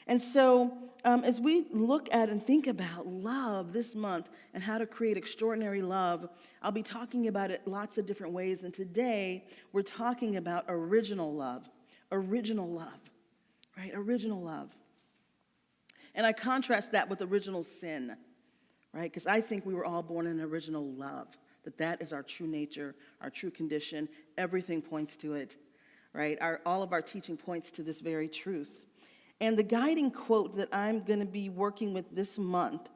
And so as we look at and think about love this month and how to create extraordinary love, I'll be talking about it lots of different ways. And today we're talking about original love, right? Original love. And I contrast that with original sin, right? Because I think we were all born in original love, that is our true nature, our true condition. Everything points to it, right? All of our teaching points to this very truth. And the guiding quote that I'm going to be working with this month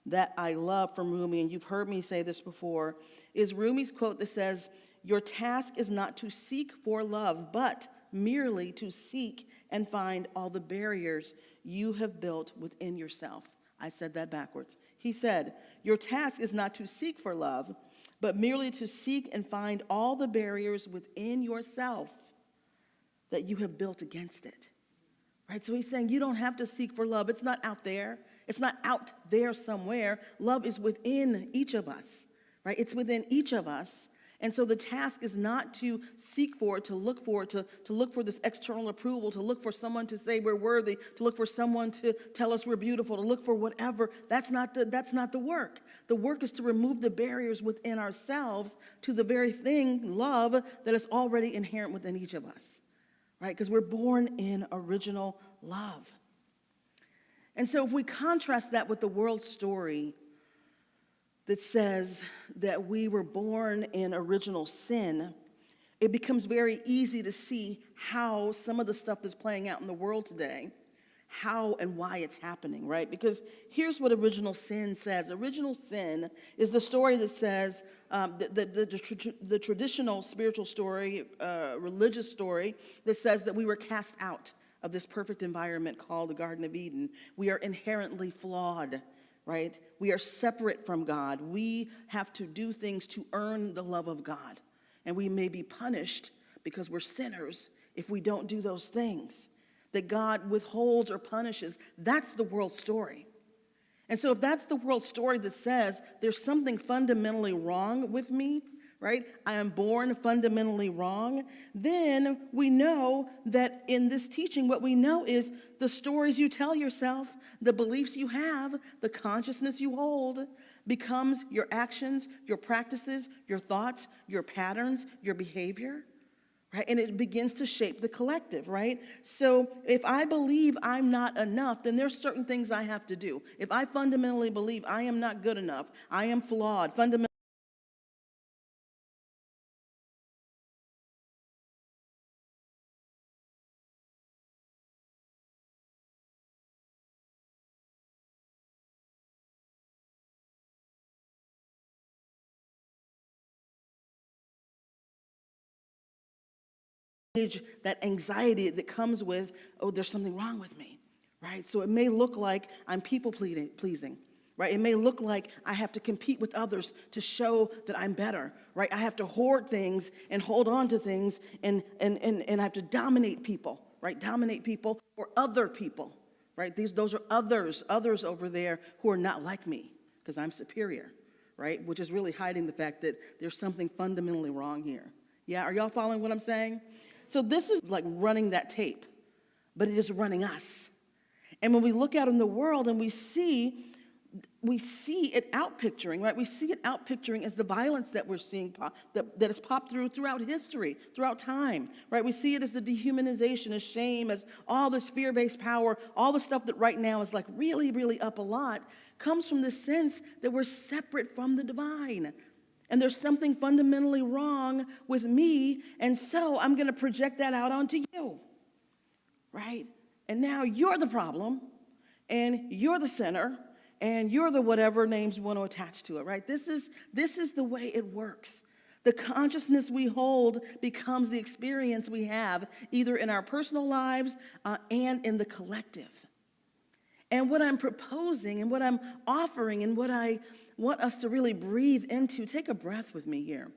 that I love from Rumi, and you've heard me say this before, is Rumi's quote that says, "Your task is not to seek for love, but merely to seek and find all the barriers you have built within yourself." I said that backwards. He said, "Your task is not to seek for love, but merely to seek and find all the barriers within yourself that you have built against it." Right? So he's saying you don't have to seek for love. It's not out there. It's not out there somewhere. Love is within each of us, right? It's within each of us. And so the task is not to seek for it, to look for it, to look for this external approval, to look for someone to say we're worthy, to look for someone to tell us we're beautiful, to look for whatever. That's not the work. The work is to remove the barriers within ourselves to the very thing, love, that is already inherent within each of us. Right? Because we're born in original love. And so if we contrast that with the world story that says that we were born in original sin, it becomes very easy to see how some of the stuff that's playing out in the world today, how and why it's happening, right? Because here's what original sin says. Original sin is the story that says, the traditional spiritual story, religious story that says that we were cast out of this perfect environment called the Garden of Eden. We are inherently flawed, right? We are separate from God. We have to do things to earn the love of God. And we may be punished because we're sinners if we don't do those things. That God withholds or punishes. That's the world story. And so if that's the world story that says there's something fundamentally wrong with me, right? I am born fundamentally wrong, then we know that in this teaching, what we know is the stories you tell yourself, the beliefs you have, the consciousness you hold becomes your actions, your practices, your thoughts, your patterns, your behavior. Right? And it begins to shape the collective, right? So if I believe I'm not enough, then there's certain things I have to do. If I fundamentally believe I am not good enough, I am flawed, fundamentally, that anxiety that comes with, oh, there's something wrong with me, right? So it may look like I'm people pleasing, right? It may look like I have to compete with others to show that I'm better, right? I have to hoard things and hold on to things and I have to dominate people, right? Dominate people or other people, right? Those are others over there who are not like me because I'm superior, right? Which is really hiding the fact that there's something fundamentally wrong here. Yeah, are y'all following what I'm saying? So this is like running that tape, but it is running us. And when we look out in the world and we see it outpicturing, right? We see it outpicturing as the violence that we're seeing that has popped throughout history, throughout time, right? We see it as the dehumanization, as shame, as all this fear-based power, all the stuff that right now is like really, really up a lot, comes from this sense that we're separate from the divine. And there's something fundamentally wrong with me, and so I'm going to project that out onto you, right? And now you're the problem, and you're the sinner, and you're the whatever names you want to attach to it, right? This is the way it works. The consciousness we hold becomes the experience we have, either in our personal lives and in the collective. And what I'm proposing and what I'm offering and what I want us to really breathe into, take a breath with me here.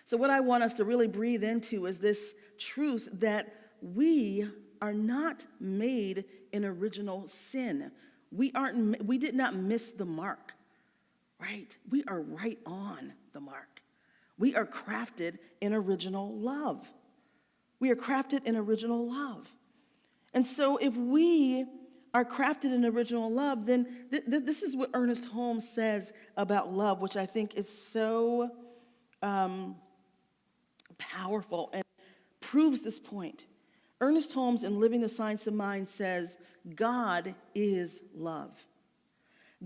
So what I want us to really breathe into is this truth that we are not made in original sin. We did not miss the mark, right? We are right on the mark. We are crafted in original love. We are crafted in original love. And so if we are crafted in original love, then this is what Ernest Holmes says about love, which I think is so powerful and proves this point. Ernest Holmes, in Living the Science of Mind, says, God is love.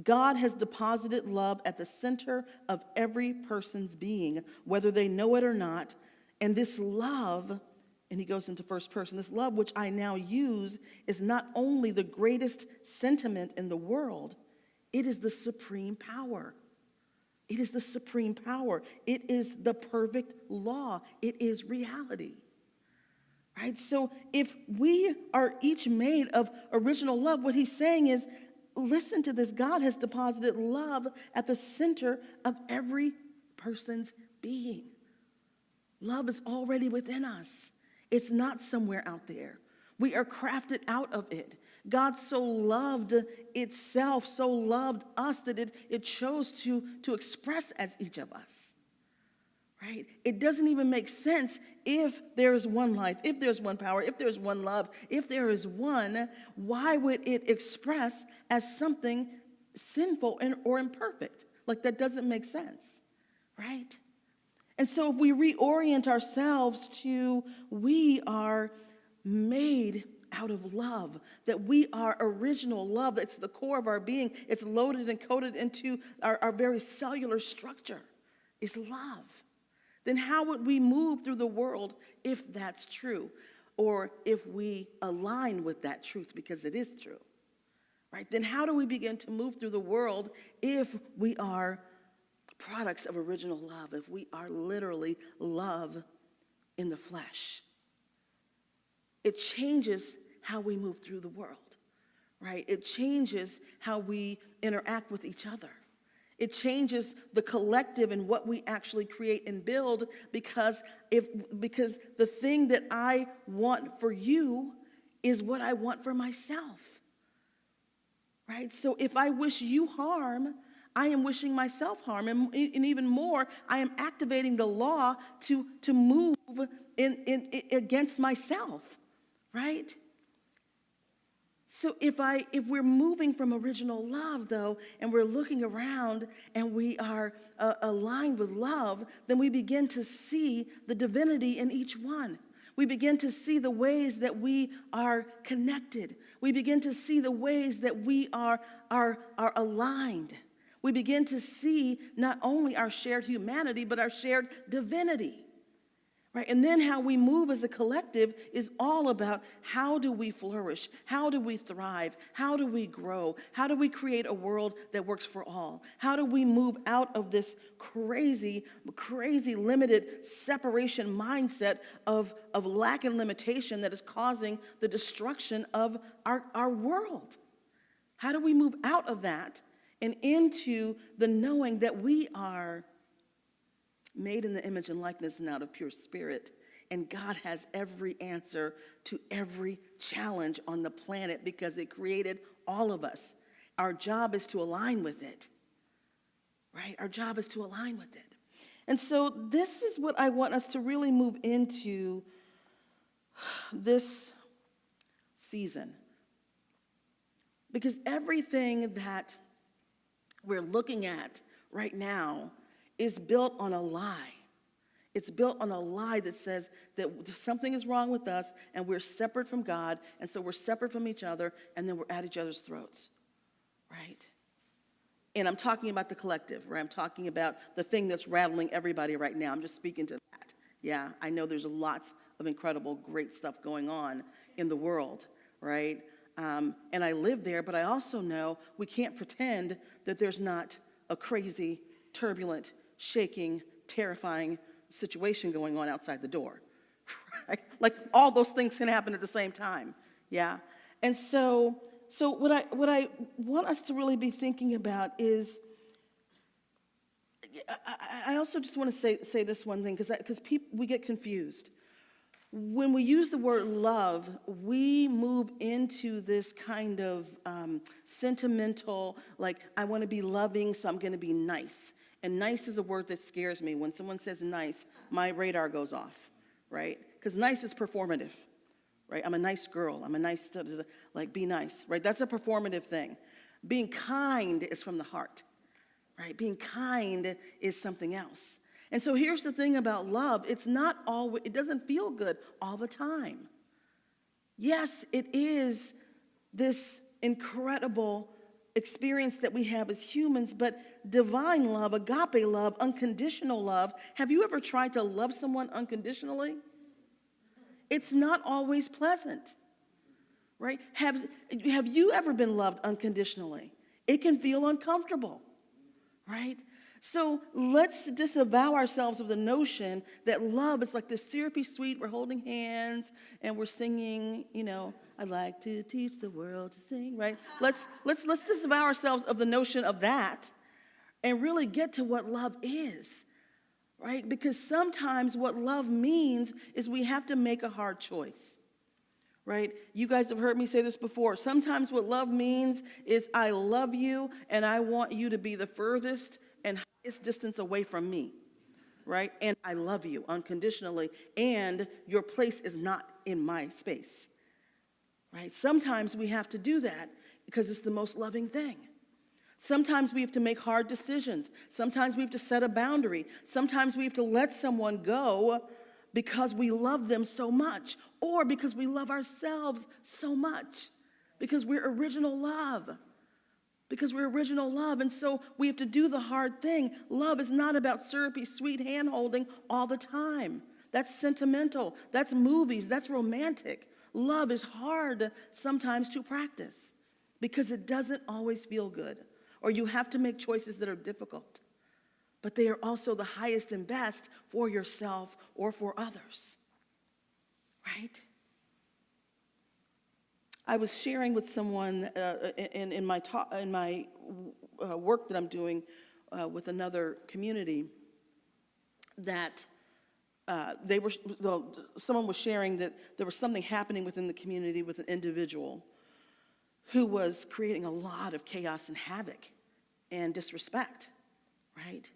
God has deposited love at the center of every person's being, whether they know it or not. And this love, and he goes into first person, this love which I now use is not only the greatest sentiment in the world, it is the supreme power. It is the supreme power. It is the perfect law. It is reality. Right? So if we are each made of original love, what he's saying is, listen to this. God has deposited love at the center of every person's being. Love is already within us. It's not somewhere out there. We are crafted out of it. God so loved itself, so loved us that it chose to express as each of us. Right? It doesn't even make sense if there is one life, if there's one power, if there's one love, if there is one, why would it express as something sinful or imperfect? Like, that doesn't make sense, right? And so if we reorient ourselves to we are made out of love, that we are original love, it's the core of our being, it's loaded and coded into our very cellular structure, is love. Then how would we move through the world if that's true? Or if we align with that truth because it is true, right? Then how do we begin to move through the world if we are products of original love, if we are literally love in the flesh? It changes how we move through the world, right? It changes how we interact with each other. It changes the collective and what we actually create and build because the thing that I want for you is what I want for myself, right? So if I wish you harm, I am wishing myself harm. And even more, I am activating the law to move in against myself, right? So if we're moving from original love, though, and we're looking around and we are aligned with love, then we begin to see the divinity in each one. We begin to see the ways that we are connected. We begin to see the ways that we are aligned. We begin to see not only our shared humanity, but our shared divinity. Right? And then how we move as a collective is all about how do we flourish? How do we thrive? How do we grow? How do we create a world that works for all? How do we move out of this crazy limited separation mindset of lack and limitation that is causing the destruction of our world? How do we move out of that and into the knowing that we are made in the image and likeness and out of pure spirit, and God has every answer to every challenge on the planet because it created all of us. Our job is to align with it, right? Our job is to align with it. And so this is what I want us to really move into this season, because everything that we're looking at right now is built on a lie. It's built on a lie that says that something is wrong with us and we're separate from God, and so we're separate from each other, and then we're at each other's throats, right? And I'm talking about the collective, right? I'm talking about the thing that's rattling everybody right now. I'm just speaking to that. Yeah, I know there's lots of incredible, great stuff going on in the world, right? And I live there, but I also know we can't pretend that there's not a crazy, turbulent, shaking, terrifying situation going on outside the door, right? Like, all those things can happen at the same time, yeah? And so what I want us to really be thinking about is, I also just want to say this one thing, because we get confused. When we use the word love, we move into this kind of sentimental, like, I want to be loving, so I'm going to be nice. And nice is a word that scares me. When someone says nice, my radar goes off, right? Because nice is performative, right? I'm a nice girl. I'm a nice, like, be nice, right? That's a performative thing. Being kind is from the heart, right? Being kind is something else. And so here's the thing about love. It's not always, it doesn't feel good all the time. Yes, it is this incredible experience that we have as humans, but divine love, agape love, unconditional love, have you ever tried to love someone unconditionally? It's not always pleasant, right? Have you ever been loved unconditionally? It can feel uncomfortable, right? So let's disavow ourselves of the notion that love is like this syrupy sweet, we're holding hands and we're singing, I'd like to teach the world to sing, right? Let's disavow ourselves of the notion of that and really get to what love is, right? Because sometimes what love means is we have to make a hard choice, right? You guys have heard me say this before. Sometimes what love means is I love you and I want you to be the furthest and highest distance away from me, right? And I love you unconditionally, and your place is not in my space, right? Sometimes we have to do that because it's the most loving thing. Sometimes we have to make hard decisions. Sometimes we have to set a boundary. Sometimes we have to let someone go because we love them so much, or because we love ourselves so much, because we're original love. And so we have to do the hard thing. Love is not about syrupy, sweet hand-holding all the time. That's sentimental. That's movies. That's romantic. Love is hard sometimes to practice because it doesn't always feel good, or you have to make choices that are difficult. But they are also the highest and best for yourself or for others, right? I was sharing with someone in my work that I'm doing with another community that someone was sharing that there was something happening within the community with an individual who was creating a lot of chaos and havoc and disrespect, right?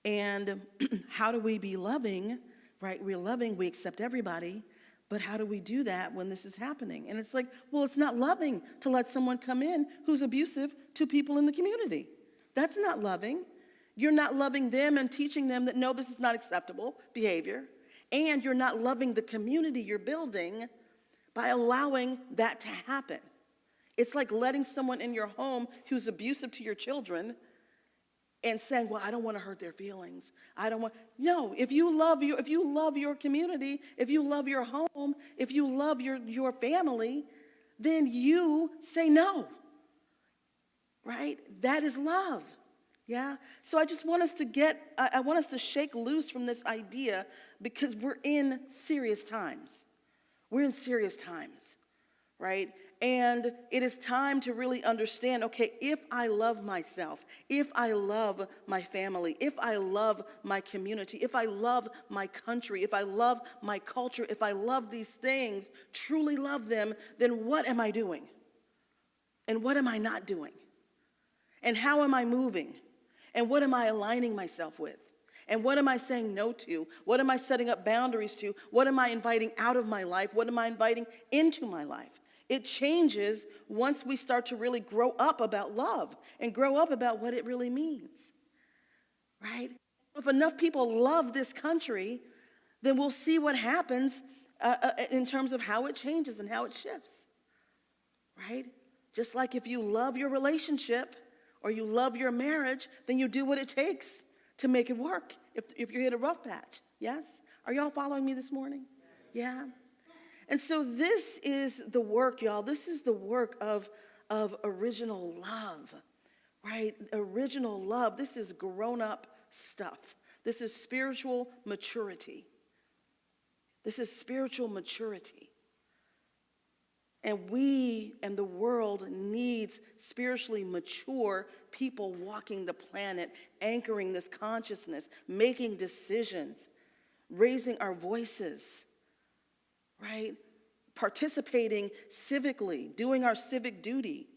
And how do we be loving, right? We're loving, we accept everybody. But how do we do that when this is happening? And it's like, well, it's not loving to let someone come in who's abusive to people in the community. That's not loving. You're not loving them and teaching them that, no, this is not acceptable behavior. And you're not loving the community you're building by allowing that to happen. It's like letting someone in your home who's abusive to your children and saying, well, I don't want to hurt their feelings. No, if you love your community, if you love your home, if you love your family, then you say no, right? That is love, yeah? So I just want us I want us to shake loose from this idea because we're in serious times. We're in serious times, right? And it is time to really understand, okay, if I love myself, if I love my family, if I love my community, if I love my country, if I love my culture, if I love these things, truly love them, then what am I doing? And what am I not doing? And how am I moving? And what am I aligning myself with? And what am I saying no to? What am I setting up boundaries to? What am I inviting out of my life? What am I inviting into my life? It changes once we start to really grow up about love and grow up about what it really means, right? If enough people love this country, then we'll see what happens in terms of how it changes and how it shifts, right? Just like if you love your relationship or you love your marriage, then you do what it takes to make it work if you hit a rough patch, yes? Are y'all following me this morning? Yeah? And so this is the work, y'all. This is the work of original love, right? Original love. This is grown-up stuff. This is spiritual maturity. This is spiritual maturity. And we and the world needs spiritually mature people walking the planet, anchoring this consciousness, making decisions, raising our voices, right? Participating civically, doing our civic duty,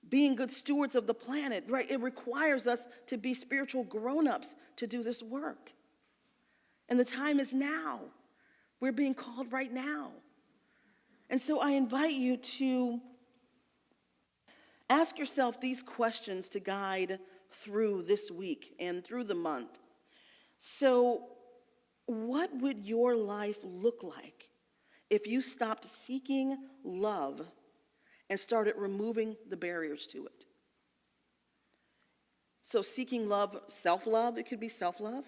being good stewards of the planet, right? It requires us to be spiritual grown-ups to do this work. And the time is now. We're being called right now. And so I invite you to ask yourself these questions to guide through this week and through the month. So, what would your life look like if you stopped seeking love and started removing the barriers to it? So seeking love, self-love, it could be self-love,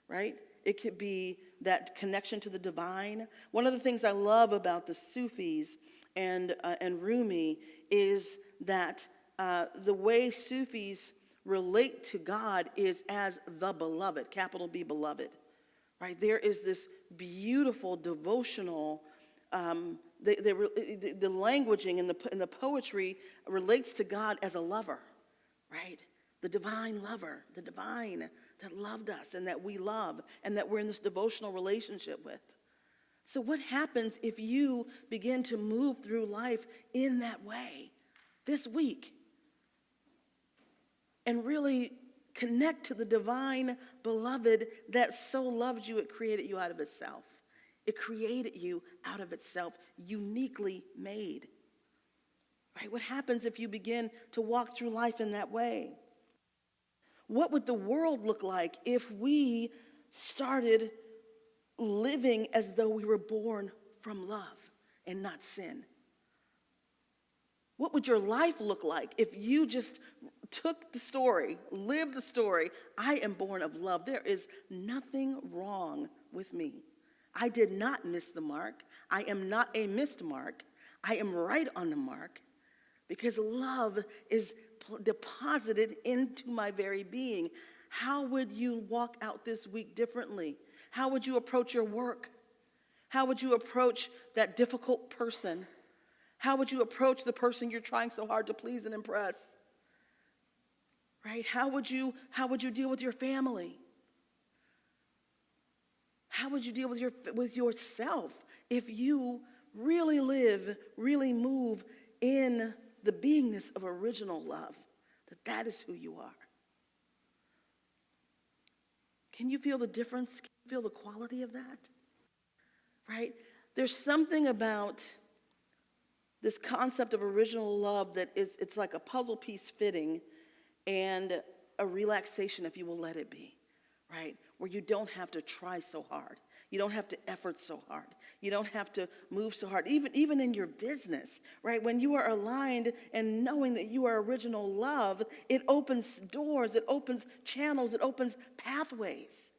right? It could be that connection to the divine. One of the things I love about the Sufis and Rumi is that the way Sufis relate to God is as the beloved, capital B, beloved, right? There is this beautiful devotional, the languaging and the poetry relates to God as a lover, right? The divine lover, the divine that loved us and that we love and that we're in this devotional relationship with. So what happens if you begin to move through life in that way this week and really connect to the divine beloved that so loved you, it created you out of itself. It created you out of itself, uniquely made. Right? What happens if you begin to walk through life in that way? What would the world look like if we started living as though we were born from love and not sin? What would your life look like if you just took the story, lived the story, I am born of love. There is nothing wrong with me. I did not miss the mark. I am not a missed mark. I am right on the mark because love is deposited into my very being. How would you walk out this week differently? How would you approach your work? How would you approach that difficult person? How would you approach the person you're trying so hard to please and impress? Right? How would you deal with your family? How would you deal with yourself if you really live, really move in the beingness of original love, that is who you are? Can you feel the difference? Can you feel the quality of that? Right? There's something about this concept of original love that it's like a puzzle piece fitting and a relaxation if you will let it be, right? Where you don't have to try so hard. You don't have to effort so hard. You don't have to move so hard, even in your business, right? When you are aligned and knowing that you are original love, it opens doors, it opens channels, it opens pathways.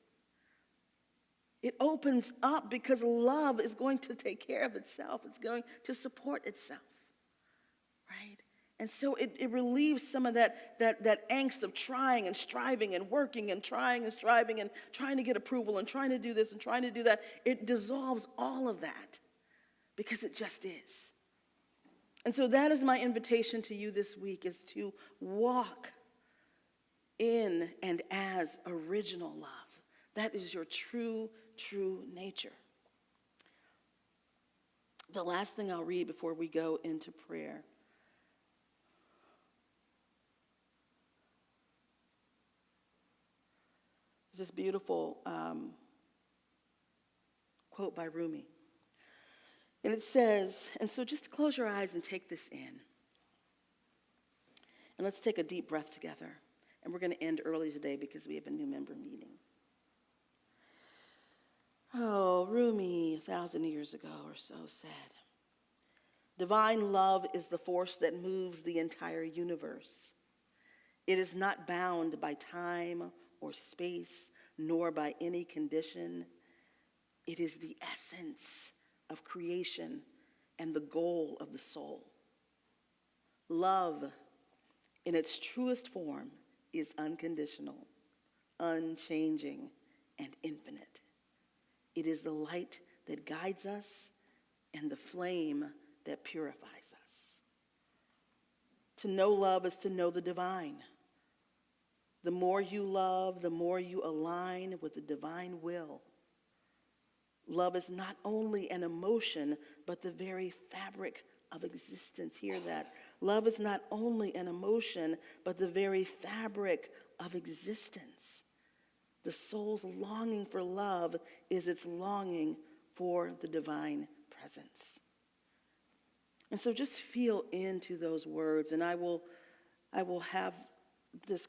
It opens up because love is going to take care of itself. It's going to support itself, right? And so it relieves some of that angst of trying and striving and working and trying and striving and trying to get approval and trying to do this and trying to do that. It dissolves all of that because it just is. And so that is my invitation to you this week, is to walk in and as original love. That is your true nature. The last thing I'll read before we go into prayer is this beautiful quote by Rumi. And it says, and so just close your eyes and take this in. And let's take a deep breath together. And we're going to end early today because we have a new member meeting. Oh, Rumi, 1,000 years ago or so, said, divine love is the force that moves the entire universe. It is not bound by time or space, nor by any condition. It is the essence of creation and the goal of the soul. Love, in its truest form, is unconditional, unchanging, and infinite. It is the light that guides us and the flame that purifies us. To know love is to know the divine. The more you love, the more you align with the divine will. Love is not only an emotion, but the very fabric of existence. Hear that. Love is not only an emotion, but the very fabric of existence. The soul's longing for love is its longing for the divine presence. And so just feel into those words, and I will have this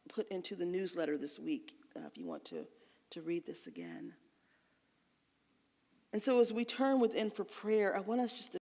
put into the newsletter this week if you want to read this again. And so as we turn within for prayer, I want us just to